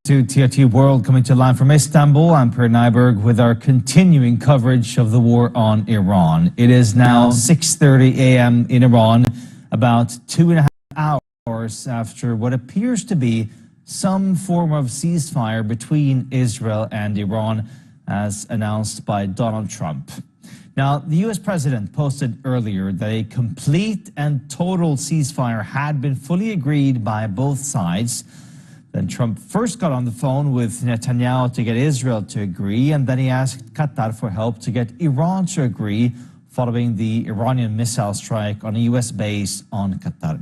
To TRT World, coming to live from Istanbul. I'm Per Nyberg with our continuing coverage of the war on Iran. It is now 6:30 a.m. in Iran, about 2.5 hours after what appears to be some form of ceasefire between Israel and Iran, as announced by Donald Trump. Now, the U.S. president posted earlier that a complete and total ceasefire had been fully agreed by both sides. Then Trump first got on the phone with Netanyahu to get Israel to agree, and then he asked Qatar for help to get Iran to agree following the Iranian missile strike on a U.S. base on Qatar.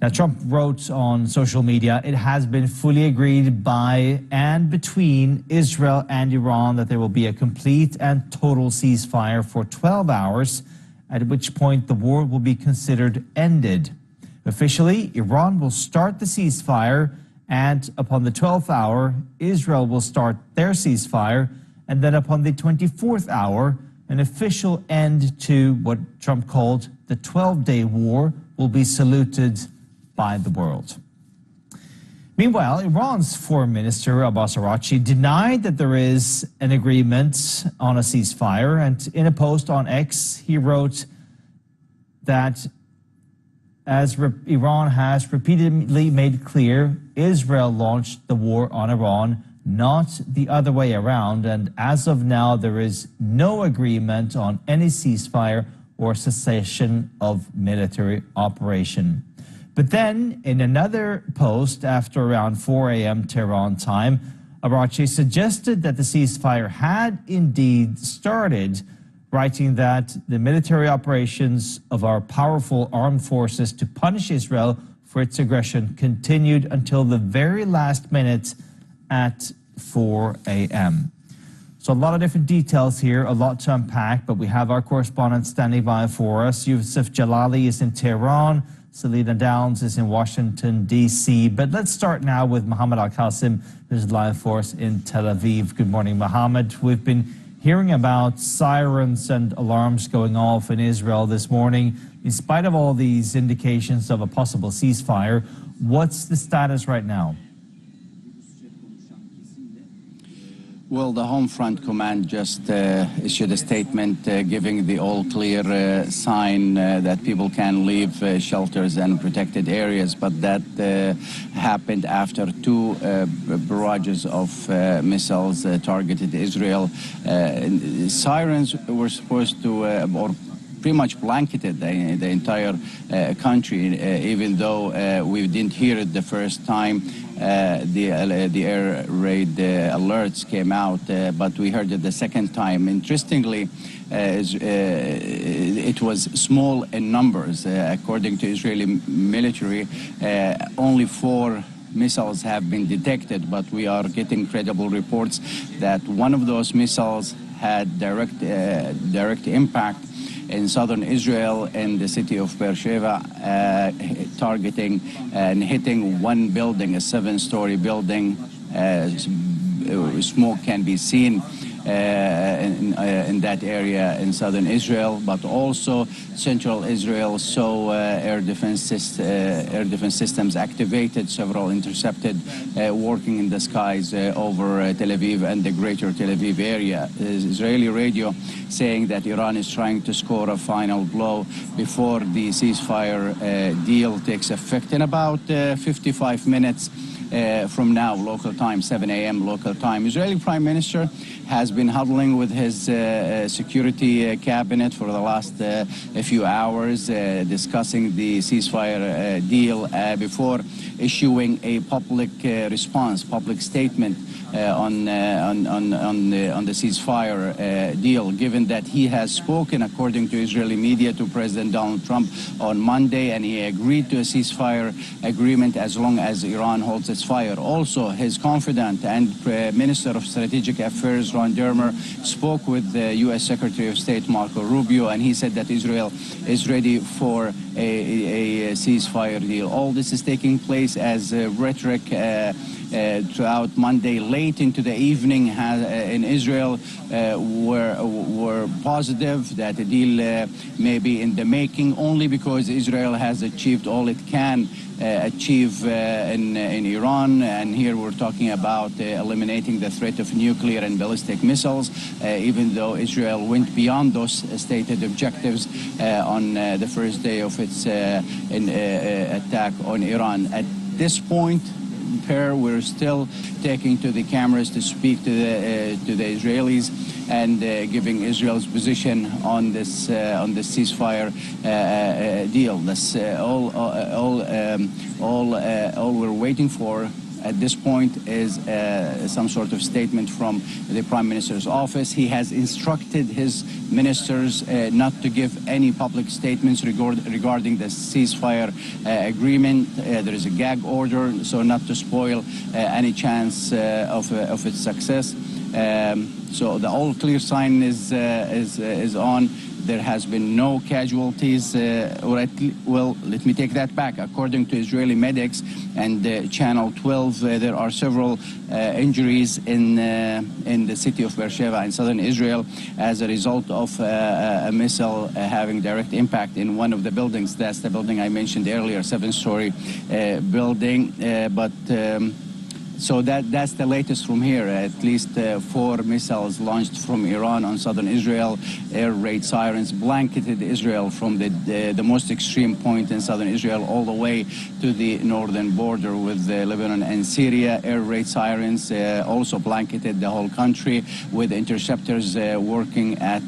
Now, Trump wrote on social media, it has been fully agreed by and between Israel and Iran that there will be a complete and total ceasefire for 12 hours, at which point the war will be considered ended. Officially, Iran will start the ceasefire, and upon the 12th hour, Israel will start their ceasefire, and then upon the 24th hour, an official end to what Trump called the 12-day war will be saluted by the world. Meanwhile, Iran's Foreign Minister Abbas Araghchi denied that there is an agreement on a ceasefire, and in a post on X, he wrote that as Iran has repeatedly made clear, Israel launched the war on Iran, not the other way around, and as of now, there is no agreement on any ceasefire or cessation of military operation. But then, in another post after around 4 a.m. Tehran time, Araghchi suggested that the ceasefire had indeed started, writing that the military operations of our powerful armed forces to punish Israel for its aggression continued until the very last minute at 4 a.m. So a lot of different details here, a lot to unpack, but we have our correspondent standing by for us. Yusuf Jalali is in Tehran, Selena Downs is in Washington, D.C. But let's start now with Mohammed Al-Qasim, who's live for us in Tel Aviv. Good morning, Mohammed. We've been hearing about sirens and alarms going off in Israel this morning. In spite of all these indications of a possible ceasefire, what's the status right now? Well, the Home Front Command just issued a statement giving the all-clear sign that people can leave shelters and protected areas, but that happened after two barrages of missiles targeted Israel. Sirens were supposed to, or pretty much blanketed the entire country, even though we didn't hear it the first time. The air raid alerts came out, but we heard it the second time. Interestingly, it was small in numbers. According to Israeli military, only 4 missiles have been detected, but we are getting credible reports that one of those missiles had direct impact in southern Israel, in the city of Beersheba, targeting and hitting one building, a 7-story building. Smoke can be seen in that area in southern Israel, but also central Israel saw air defense systems activated, several intercepted, working in the skies over Tel Aviv and the greater Tel Aviv area. Israeli radio saying that Iran is trying to score a final blow before the ceasefire deal takes effect in about 55 minutes from now, local time, 7 a.m. local time. Israeli Prime Minister has been huddling with his security cabinet for the last few hours, discussing the ceasefire deal before issuing a public response, public statement on the ceasefire deal, given that he has spoken, according to Israeli media, to President Donald Trump on Monday, and he agreed to a ceasefire agreement as long as Iran holds its fire. Also, his confidant and Minister of Strategic Affairs, Ron Dermer, spoke with the U.S. Secretary of State, Marco Rubio, and he said that Israel is ready for a ceasefire deal. All this is taking place as rhetoric throughout Monday, late into the evening in Israel, were positive that a deal may be in the making, only because Israel has achieved all it can achieve in Iran. And here we're talking about eliminating the threat of nuclear and ballistic missiles, even though Israel went beyond those stated objectives on the first day of its attack on Iran. At this point, we're still taking to the cameras to speak to the Israelis and giving Israel's position on this ceasefire deal. That's all we're waiting for at this point is some sort of statement from the Prime Minister's office. He has instructed his ministers not to give any public statements regarding the ceasefire agreement. There is a gag order, so not to spoil any chance of its success. So the all clear sign is on. There has been no casualties, well, let me take that back. According to Israeli medics and Channel 12, there are several injuries in the city of Beersheba in southern Israel as a result of a missile having direct impact in one of the buildings. That's the building I mentioned earlier, 7-story building. So that's the latest from here. At least 4 missiles launched from Iran on southern Israel. Air raid sirens blanketed Israel from the most extreme point in southern Israel all the way to the northern border with Lebanon and Syria. Air raid sirens also blanketed the whole country, with interceptors working at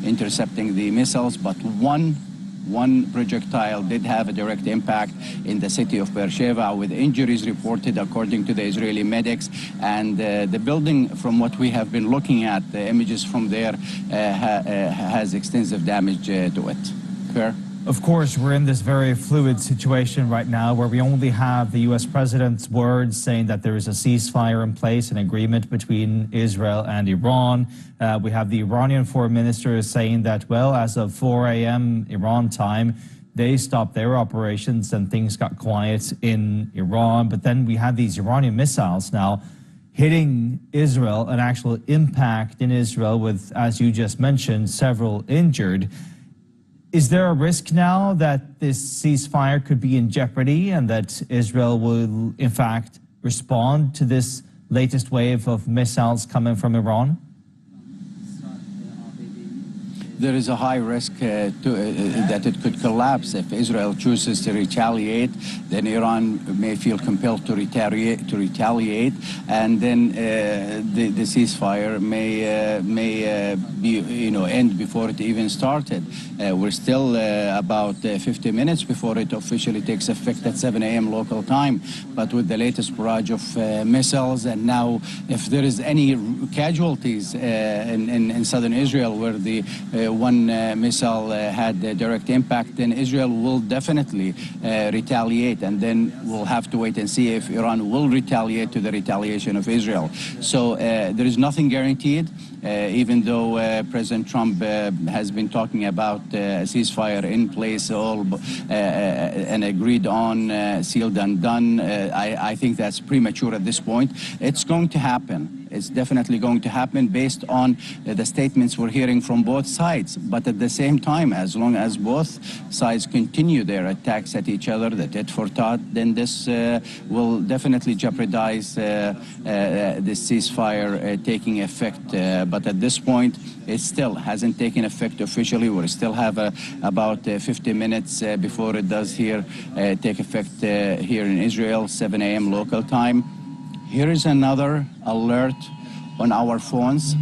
intercepting the missiles. But one projectile did have a direct impact in the city of Beersheba, with injuries reported according to the Israeli medics. And the building, from what we have been looking at, the images from there, has extensive damage to it. Fair? Of course, we're in this very fluid situation right now where we only have the U.S. president's words saying that there is a ceasefire in place, an agreement between Israel and Iran. We have the Iranian foreign minister saying that, well, as of 4 a.m. Iran time, they stopped their operations and things got quiet in Iran. But then we have these Iranian missiles now hitting Israel, an actual impact in Israel with, as you just mentioned, several injured. Is there a risk now that this ceasefire could be in jeopardy and that Israel will, in fact, respond to this latest wave of missiles coming from Iran? There is a high risk that it could collapse if Israel chooses to retaliate. Then Iran may feel compelled to retaliate, and then the ceasefire may be end before it even started. We're still about 50 minutes before it officially takes effect at 7 a.m. local time. But with the latest barrage of missiles, and now if there is any casualties in southern Israel where the one missile had a direct impact, then Israel will definitely retaliate, and then we'll have to wait and see if Iran will retaliate to the retaliation of Israel. So there is nothing guaranteed, even though President Trump has been talking about a ceasefire in place, and agreed on, sealed and done. I think that's premature at this point. It's going to happen. It's definitely going to happen based on the statements we're hearing from both sides. But at the same time, as long as both sides continue their attacks at each other, the tit for tat, then this will definitely jeopardize this ceasefire taking effect. But at this point, it still hasn't taken effect officially. We still have about 50 minutes before it does take effect here in Israel, 7 a.m. local time. Here is another alert on our phones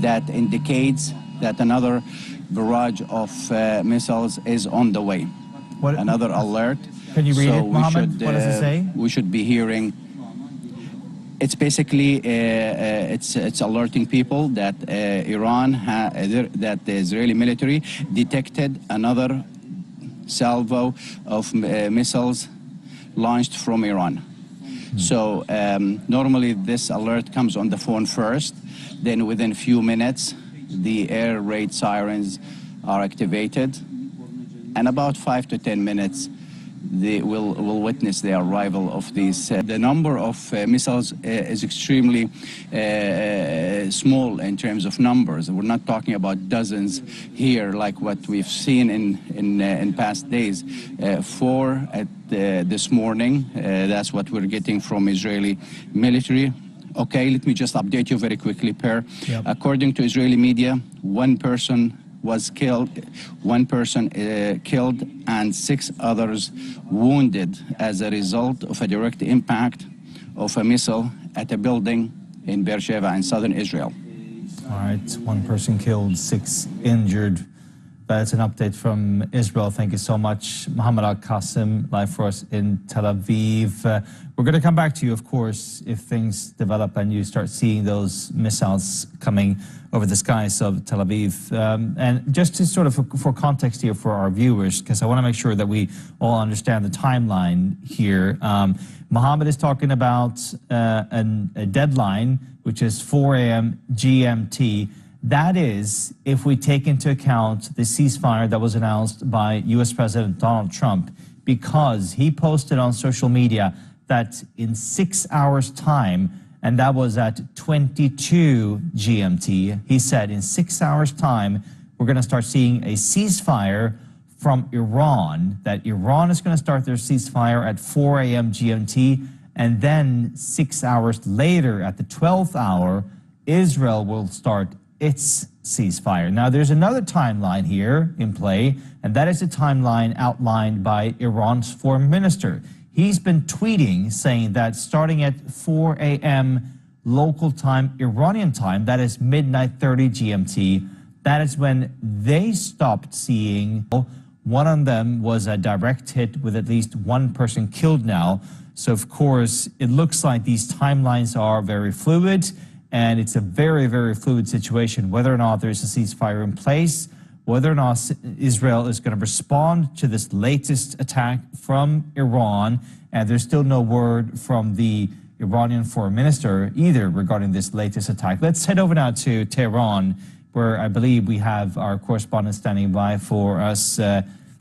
that indicates that another barrage of missiles is on the way. What? Another alert. Can you read it, Mohammed? What does it say? We should be hearing. It's basically it's alerting people that that the Israeli military detected another salvo of missiles launched from Iran. So normally this alert comes on the phone first, then within a few minutes the air raid sirens are activated, and about 5 to 10 minutes they will witness the arrival of these. The number of missiles is extremely small in terms of numbers. We're not talking about dozens here like what we've seen in past days. 4 at this morning, that's what we're getting from Israeli military. Okay, let me just update you very quickly, Per. Yep. According to Israeli media, one person was killed, killed and 6 others wounded as a result of a direct impact of a missile at a building in Beersheba in southern Israel. All right, 1 person killed, 6 injured. That's an update from Israel. Thank you so much, Mohammed Al-Qasim, live for us in Tel Aviv. We're going to come back to you, of course, if things develop and you start seeing those missiles coming over the skies of Tel Aviv. And just to sort of, for context here for our viewers, because I want to make sure that we all understand the timeline here. Mohammed is talking about a deadline, which is 4 a.m. GMT. That is, if we take into account the ceasefire that was announced by U.S. President Donald Trump, because he posted on social media that in 6 hours' time, and that was at 22 GMT, he said in 6 hours' time, we're going to start seeing a ceasefire from Iran, that Iran is going to start their ceasefire at 4 a.m. GMT, and then 6 hours later, at the 12th hour, Israel will start its ceasefire. Now, there's another timeline here in play, and that is a timeline outlined by Iran's foreign minister. He's been tweeting saying that starting at 4 a.m. local time, Iranian time, that is midnight 30 GMT, that is when they stopped seeing. One of them was a direct hit with at least 1 person killed now. So, of course, it looks like these timelines are very fluid. And it's a very, very fluid situation, whether or not there's a ceasefire in place, whether or not Israel is going to respond to this latest attack from Iran. And there's still no word from the Iranian foreign minister either regarding this latest attack. Let's head over now to Tehran, where I believe we have our correspondent standing by for us.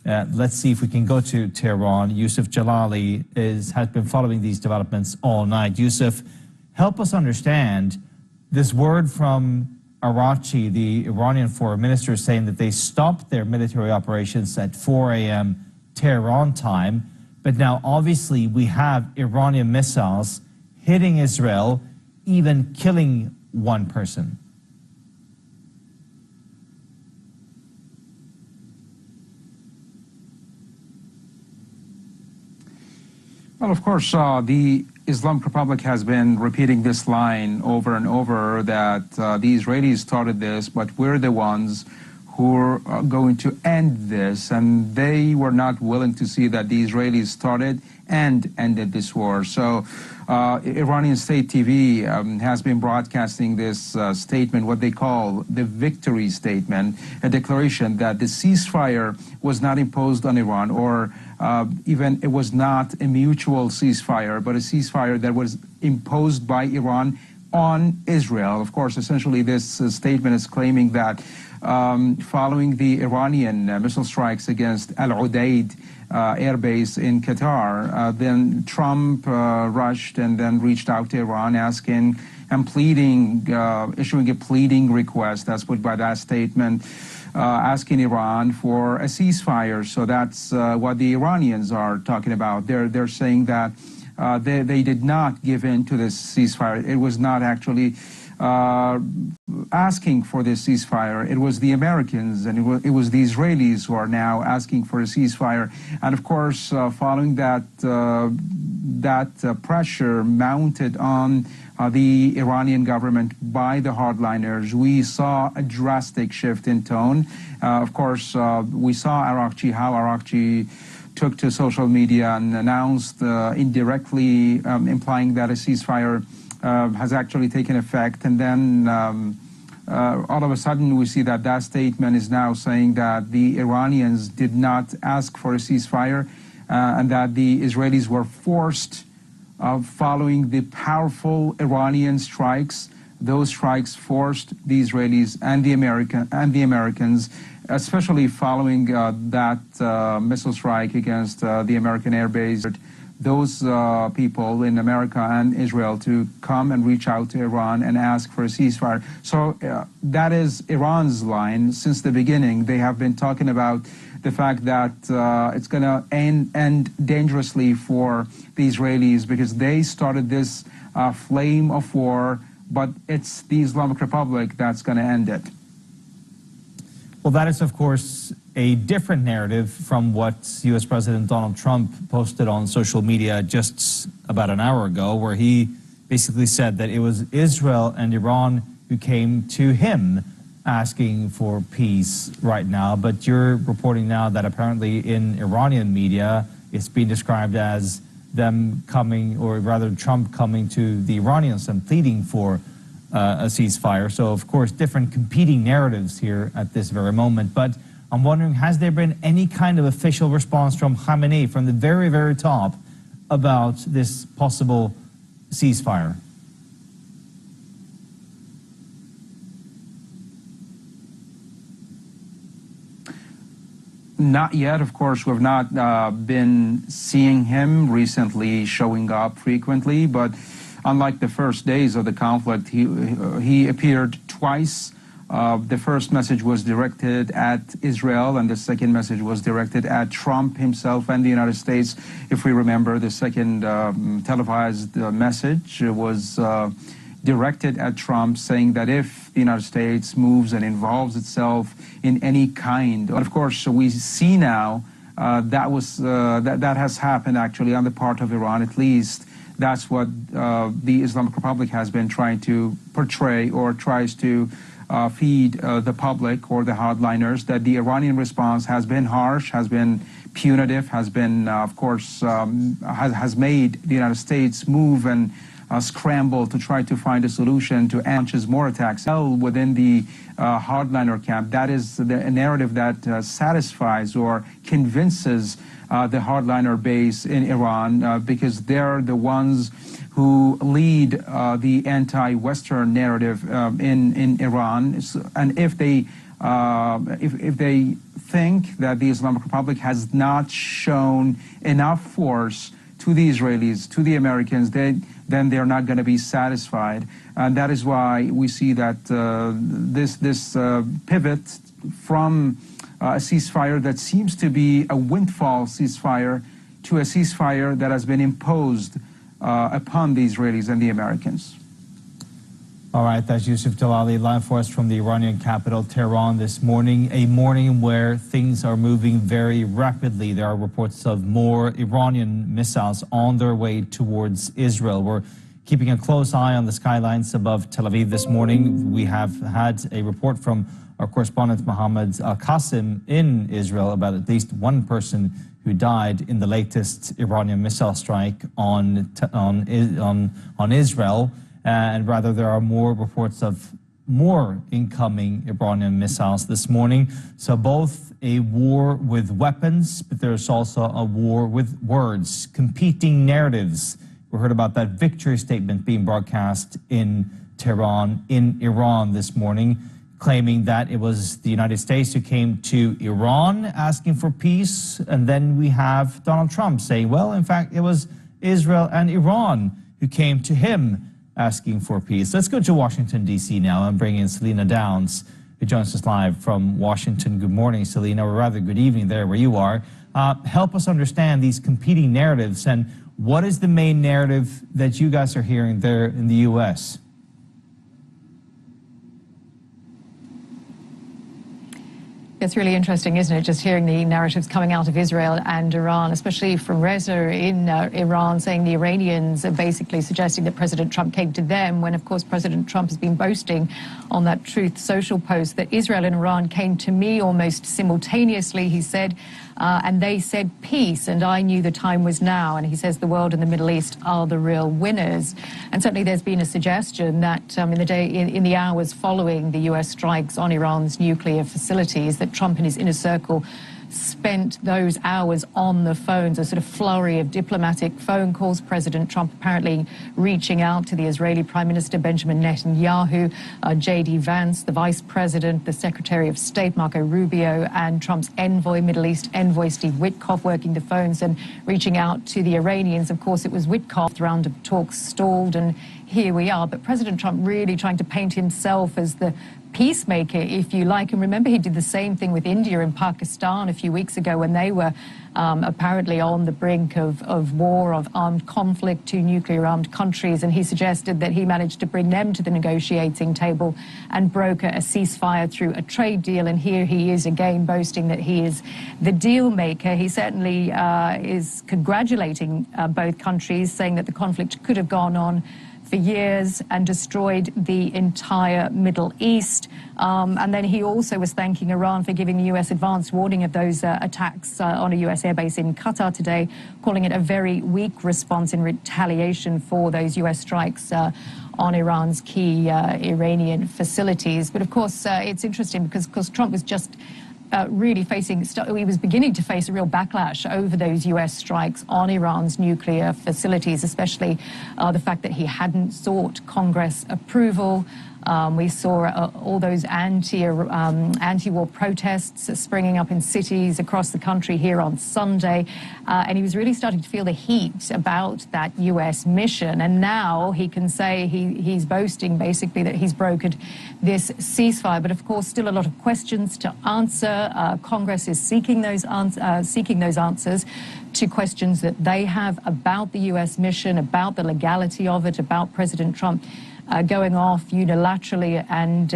Let's see if we can go to Tehran. Yusuf Jalali has been following these developments all night. Yusuf, help us understand this word from Araghchi, the Iranian foreign minister, saying that they stopped their military operations at 4 a.m. Tehran time. But now, obviously, we have Iranian missiles hitting Israel, even killing 1 person. Well, of course, the Islamic Republic has been repeating this line over and over that the Israelis started this, but we're the ones who are going to end this. And they were not willing to see that the Israelis started and ended this war. So Iranian state TV has been broadcasting this statement, what they call the victory statement, a declaration that the ceasefire was not imposed on Iran, or even it was not a mutual ceasefire, but a ceasefire that was imposed by Iran on Israel. Of course, essentially this statement is claiming that following the Iranian missile strikes against Al Udeid air base in Qatar, then Trump rushed and then reached out to Iran asking and pleading, issuing a pleading request, that's put by that statement, asking Iran for a ceasefire. So that's what the Iranians are talking about. They're saying that they did not give in to this ceasefire. It was not actually asking for this ceasefire. It was the Americans and it was the Israelis who are now asking for a ceasefire. And of course, following that pressure mounted on the Iranian government by the hardliners, we saw a drastic shift in tone. Of course, we saw Araghchi, how Araghchi took to social media and announced indirectly implying that a ceasefire has actually taken effect. And then all of a sudden we see that that statement is now saying that the Iranians did not ask for a ceasefire and that the Israelis were forced following the powerful Iranian strikes those strikes forced the Israelis and the Americans, especially following that missile strike against the American air base, those people in America and Israel to come and reach out to Iran and ask for a ceasefire. So that is Iran's line since the beginning. They have been talking about the fact that it's going to end dangerously for the Israelis because they started this flame of war, but it's the Islamic Republic that's going to end it. Well, that is, of course, a different narrative from what U.S. President Donald Trump posted on social media just about an hour ago, where he basically said that it was Israel and Iran who came to him asking for peace right now. But you're reporting now that apparently in Iranian media, it's being described as them coming, or rather Trump coming to the Iranians and pleading for a ceasefire. So, of course, different competing narratives here at this very moment. But I'm wondering, has there been any kind of official response from Khamenei, from the very, very top, about this possible ceasefire? Not yet. Of course, we've not been seeing him recently showing up frequently, but unlike the first days of the conflict, he appeared twice. The first message was directed at Israel, and the second message was directed at Trump himself and the United States. If we remember, the second televised message was directed at Trump, saying that if the United States moves and involves itself in any kind, of course, we see now that has happened actually on the part of Iran, at least. That's what the Islamic Republic has been trying to portray, or tries to feed the public or the hardliners, that the Iranian response has been harsh, has been punitive, has been, of course, has made the United States move and scramble to try to find a solution to launches more attacks within the hardliner camp. That is the narrative that satisfies or convinces the hardliner base in Iran, because they're the ones who lead the anti-Western narrative in Iran. And if they think that the Islamic Republic has not shown enough force to the Israelis, to the Americans, then they're not going to be satisfied. And that is why we see that this pivot from a ceasefire that seems to be a windfall ceasefire to a ceasefire that has been imposed upon the Israelis and the Americans. All right, that's Yusuf Jalali live for us from the Iranian capital, Tehran, this morning. A morning where things are moving very rapidly. There are reports of more Iranian missiles on their way towards Israel. We're keeping a close eye on the skylines above Tel Aviv this morning. We have had a report from our correspondent Mohammed Al-Qasim in Israel about at least one person who died in the latest Iranian missile strike on Israel. And rather, there are more reports of more incoming Iranian missiles this morning. So both a war with weapons, but there's also a war with words, competing narratives. We heard about that victory statement being broadcast in Tehran, in Iran this morning, claiming that it was the United States who came to Iran asking for peace. And then we have Donald Trump saying, well, in fact, it was Israel and Iran who came to him asking for peace. Let's go to Washington, D.C. now and bring in Selena Downs, who joins us live from Washington. Good morning, Selena, or rather good evening there where you are. Help us understand these competing narratives, and what is the main narrative that you guys are hearing there in the U.S.? It's really interesting, isn't it, just hearing the narratives coming out of Israel and Iran, especially from Reza in Iran, saying the Iranians are basically suggesting that President Trump came to them, when, of course, President Trump has been boasting on that Truth Social post that Israel and Iran came to me almost simultaneously, he said, and they said peace, and I knew the time was now. And he says the world and the Middle East are the real winners. And certainly there's been a suggestion that in the hours following the U.S. strikes on Iran's nuclear facilities, that Trump and his inner circle spent those hours on the phones, a sort of flurry of diplomatic phone calls. President Trump apparently reaching out to the Israeli Prime Minister Benjamin Netanyahu, J.D. Vance, the Vice President, the Secretary of State Marco Rubio, and Trump's envoy, Middle East envoy Steve Witkoff, working the phones and reaching out to the Iranians. Of course, it was Witkoff. The round of talks stalled, and here we are. But President Trump really trying to paint himself as the peacemaker, if you like. And remember, he did the same thing with India and Pakistan a few weeks ago when they were apparently on the brink of war, of armed conflict, two nuclear-armed countries. And he suggested that he managed to bring them to the negotiating table and broker a ceasefire through a trade deal. And here he is again boasting that he is the deal maker. He certainly is congratulating both countries, saying that the conflict could have gone on for years and destroyed the entire Middle East. And then he also was thanking Iran for giving the U.S. advance warning of those attacks on a U.S. airbase in Qatar today, calling it a very weak response in retaliation for those U.S. strikes on Iran's key Iranian facilities. But of course, it's interesting because Trump was just really he was beginning to face a real backlash over those U.S. strikes on Iran's nuclear facilities, especially the fact that he hadn't sought Congress approval. We saw all those anti-war protests springing up in cities across the country here on Sunday. And he was really starting to feel the heat about that U.S. mission. And now he can say he's boasting basically that he's brokered this ceasefire. But of course, still a lot of questions to answer. Congress is seeking those answers to questions that they have about the U.S. mission, about the legality of it, about President Trump going off unilaterally and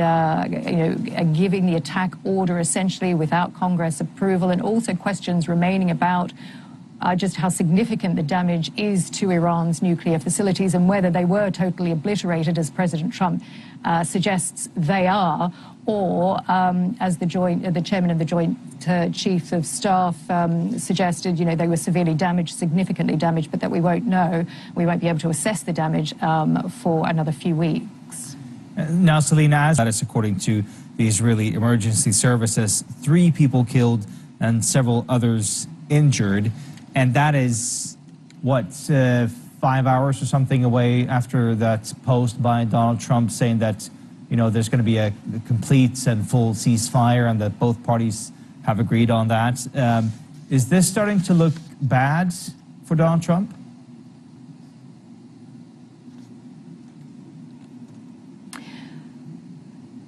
giving the attack order essentially without Congress approval, and also questions remaining about just how significant the damage is to Iran's nuclear facilities and whether they were totally obliterated, as President Trump suggests they are, or as the chairman of the Joint Chiefs of Staff suggested, they were severely damaged, significantly damaged, but that we won't know. We won't be able to assess the damage for another few weeks. Now, Selena, as that is according to the Israeli Emergency Services, 3 people killed and several others injured. And that is, 5 hours or something away after that post by Donald Trump saying that, there's going to be a complete and full ceasefire and that both parties have agreed on that. Is this starting to look bad for Donald Trump?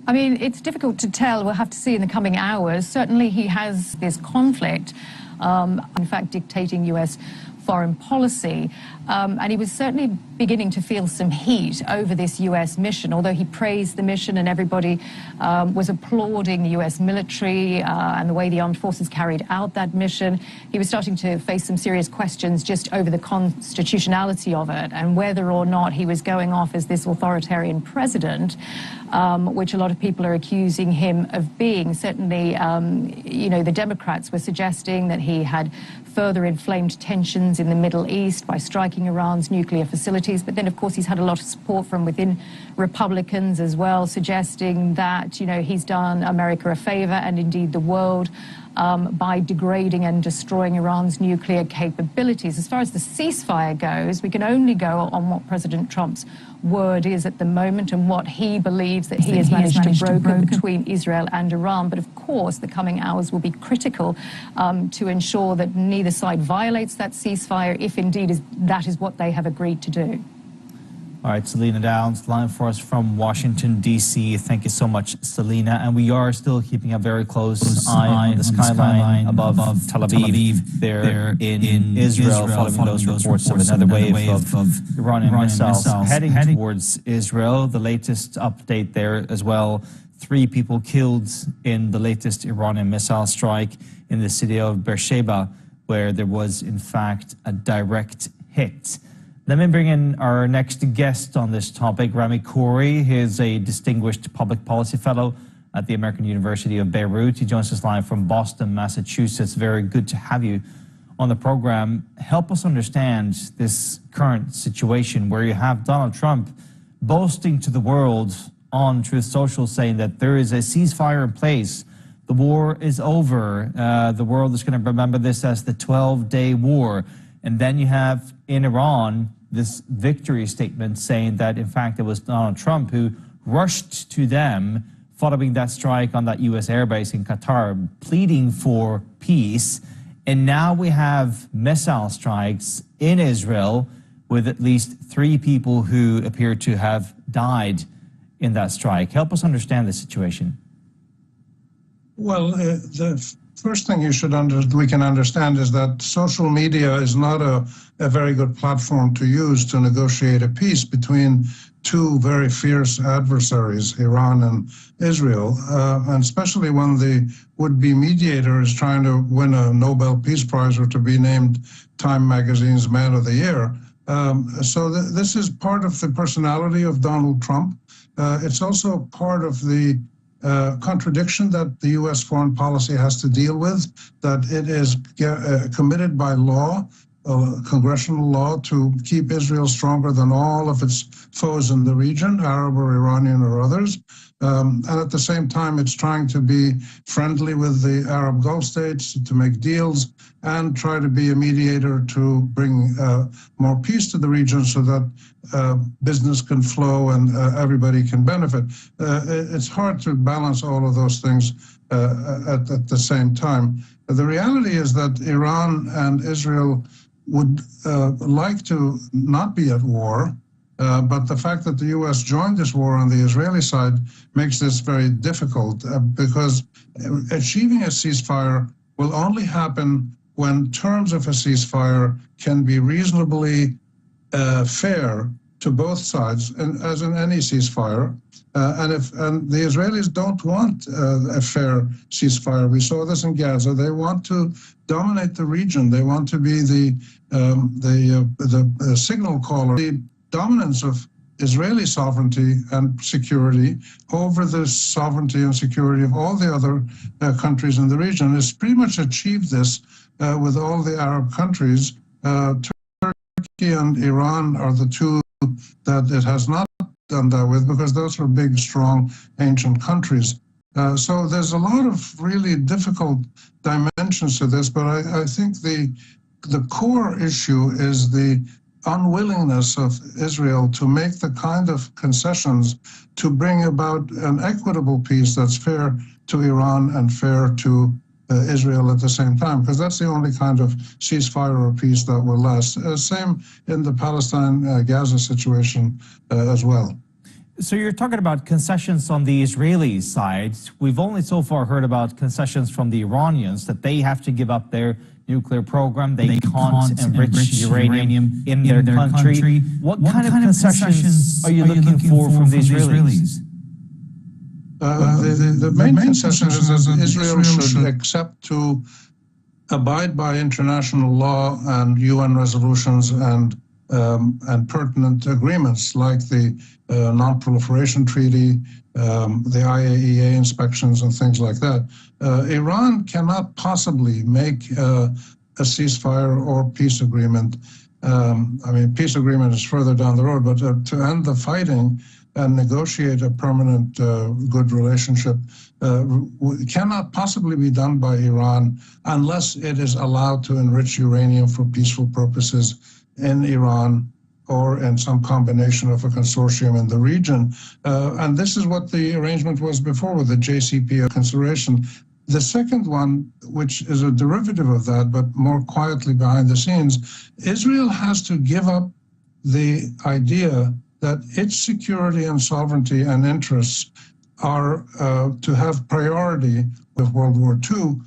I mean, it's difficult to tell. We'll have to see in the coming hours. Certainly he has this conflict, in fact, dictating U.S. foreign policy. And he was certainly beginning to feel some heat over this U.S. mission, although he praised the mission and everybody was applauding the U.S. military and the way the armed forces carried out that mission. He was starting to face some serious questions just over the constitutionality of it and whether or not he was going off as this authoritarian president, which a lot of people are accusing him of being. Certainly, the Democrats were suggesting that he had further inflamed tensions in the Middle East by striking Iran's nuclear facilities. But then, of course, he's had a lot of support from within Republicans as well, suggesting that, he's done America a favor and indeed the world by degrading and destroying Iran's nuclear capabilities. As far as the ceasefire goes, we can only go on what President Trump's word is at the moment and what he believes that he has managed to broker between Israel and Iran. But of course, the coming hours will be critical to ensure that neither side violates that ceasefire, if indeed that is what they have agreed to do. All right, Selena Downs, line for us from Washington, D.C. Thank you so much, Selena. And we are still keeping a very close eye on the skyline above Tel Aviv there in Israel, following those reports of another wave of Iranian missiles heading towards Israel. The latest update there as well, 3 people killed in the latest Iranian missile strike in the city of Beersheba, where there was, in fact, a direct hit. Let me bring in our next guest on this topic, Rami Khoury. He is a distinguished public policy fellow at the American University of Beirut. He joins us live from Boston, Massachusetts. Very good to have you on the program. Help us understand this current situation where you have Donald Trump boasting to the world on Truth Social, saying that there is a ceasefire in place the war is over. The world is going to remember this as the 12-day war. And then you have in Iran this victory statement saying that, in fact, it was Donald Trump who rushed to them following that strike on that U.S. airbase in Qatar, pleading for peace. And now we have missile strikes in Israel with at least 3 people who appear to have died in that strike. Help us understand the situation. Well, the first thing we can understand is that social media is not a very good platform to use to negotiate a peace between 2 very fierce adversaries, Iran and Israel, and especially when the would-be mediator is trying to win a Nobel Peace Prize or to be named Time Magazine's Man of the Year. So this is part of the personality of Donald Trump. It's also part of the contradiction that the U.S. foreign policy has to deal with, that it is committed by law, congressional law, to keep Israel stronger than all of its foes in the region, Arab or Iranian or others. And at the same time, it's trying to be friendly with the Arab Gulf states, to make deals, and try to be a mediator to bring more peace to the region so that business can flow and everybody can benefit. It's hard to balance all of those things at the same time. The reality is that Iran and Israel would like to not be at war, but the fact that the U.S. joined this war on the Israeli side makes this very difficult because achieving a ceasefire will only happen when terms of a ceasefire can be reasonably fair to both sides, and as in any ceasefire. And the Israelis don't want a fair ceasefire. We saw this in Gaza. They want to dominate the region. They want to be the signal caller. The dominance of Israeli sovereignty and security over the sovereignty and security of all the other countries in the region has pretty much achieved this with all the Arab countries. Turkey and Iran are the 2 that it has not done that with, because those are big, strong, ancient countries. So there's a lot of really difficult dimensions to this, but I think the core issue is the unwillingness of Israel to make the kind of concessions to bring about an equitable peace that's fair to Iran and fair to Israel at the same time, because that's the only kind of ceasefire or peace that will last. Same in the Palestine-Gaza situation as well. So you're talking about concessions on the Israeli side. We've only so far heard about concessions from the Iranians, that they have to give up their nuclear program. They can't enrich uranium in their country. What kind of concessions are you looking for from the Israelis? The main concession is that Israel should accept to abide by international law and UN resolutions and pertinent agreements like the Non-Proliferation Treaty, the IAEA inspections and things like that. Iran cannot possibly make a ceasefire or peace agreement. I mean, peace agreement is further down the road, but to end the fighting and negotiate a permanent good relationship cannot possibly be done by Iran unless it is allowed to enrich uranium for peaceful purposes in Iran or in some combination of a consortium in the region. And this is what the arrangement was before with the JCPOA consideration. The second one, which is a derivative of that, but more quietly behind the scenes, Israel has to give up the idea that its security and sovereignty and interests are to have priority with World War II,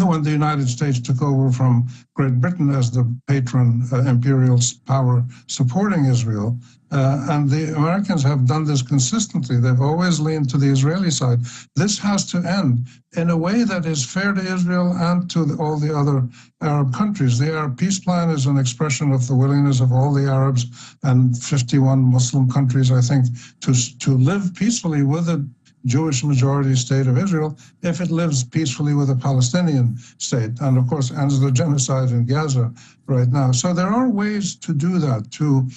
when the United States took over from Great Britain as the patron imperial power supporting Israel. And the Americans have done this consistently. They've always leaned to the Israeli side. This has to end in a way that is fair to Israel and to all the other Arab countries. The Arab peace plan is an expression of the willingness of all the Arabs and 51 Muslim countries, I think, to live peacefully with a Jewish majority state of Israel if it lives peacefully with a Palestinian state, and of course ends the genocide in Gaza right now. So there are ways to do that, to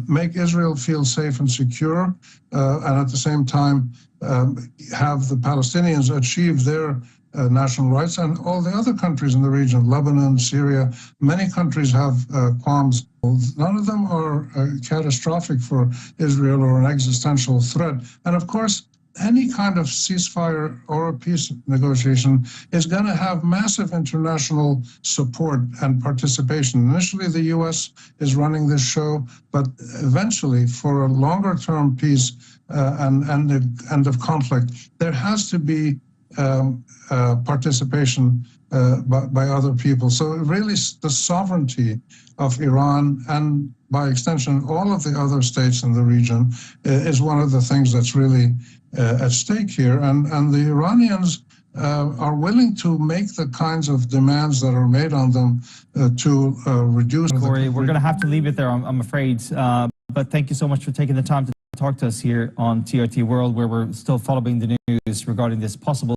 make Israel feel safe and secure, and at the same time have the Palestinians achieve their national rights, and all the other countries in the region, Lebanon, Syria, many countries have qualms. None of them are catastrophic for Israel or an existential threat. And of course, any kind of ceasefire or a peace negotiation is going to have massive international support and participation. Initially, the U.S. is running this show, but eventually, for a longer-term peace and the end of conflict, there has to be participation by other people. So really, the sovereignty of Iran and, by extension, all of the other states in the region is one of the things that's really at stake here. And the Iranians are willing to make the kinds of demands that are made on them to reduce... Corey, we're going to have to leave it there, I'm afraid. But thank you so much for taking the time to talk to us here on TRT World, where we're still following the news regarding this possible